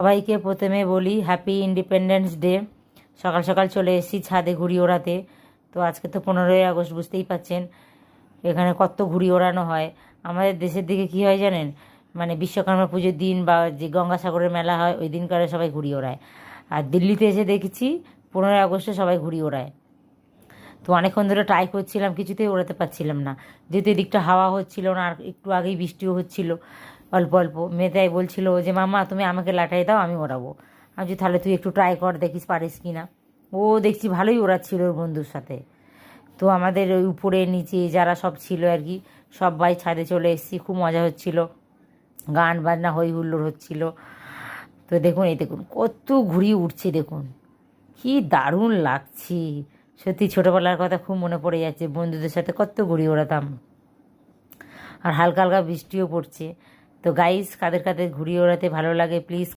সবাইকে প্রথমে বলি হ্যাপি ইন্ডিপেন্ডেন্স ডে। সকাল সকাল চলে এসেছি ছাদে ঘুড়ি ওড়াতে। তো আজকে তো 15ই আগস্ট, বুঝতেই পাচ্ছেন এখানে কত ঘুড়ি ওড়ানো হয়। আমাদের দেশের দিকে কি হয় জানেন, মানে বিশ্বকর্মা পুজোর দিন বা যে গঙ্গাসাগরের মেলা হয় ওই দিন করে সবাই ঘুড়ি ওড়ায়। আর দিল্লিতে এসে দেখেছি 15ই আগস্টে সবাই ঘুড়ি ওড়ায়। তো অনেকক্ষণ ধরে ট্রাই করছিলাম, কিছুতেই ওড়াতে পারছিলাম না, যেহেতু এদিকটা হাওয়া হচ্ছিল না, আর একটু আগেই বৃষ্টিও হচ্ছিল অল্প অল্প। মেয়েটাই বলছিল যে মামা তুমি আমাকে লাটাই দাও, আমি ওড়াবো। আমি বলছি তাহলে তুই একটু ট্রাই কর, দেখিস পারিস কি না। ও দেখছি ভালোই ওড়াচ্ছিল ওর বন্ধুর সাথে। তো আমাদের ওই উপরে নিচে যারা সব ছিল আর কি, সবাই ছাদে চলে এসেছি, খুব মজা হচ্ছিল, গান বাজনা হই হুল্লোড় হচ্ছিল। তো দেখুন, এই দেখুন কত ঘুড়ি উঠছে, দেখুন কি দারুণ লাগছে। সত্যি ছোটোবেলার কথা খুব মনে পড়ে যাচ্ছে, বন্ধুদের সাথে কত ঘুড়ি ওড়াতাম। আর হালকা হালকা বৃষ্টিও পড়ছে। তো গাইস, কাদের কাদের ঘুড়ি ওড়াতে ভালো লাগে প্লিজ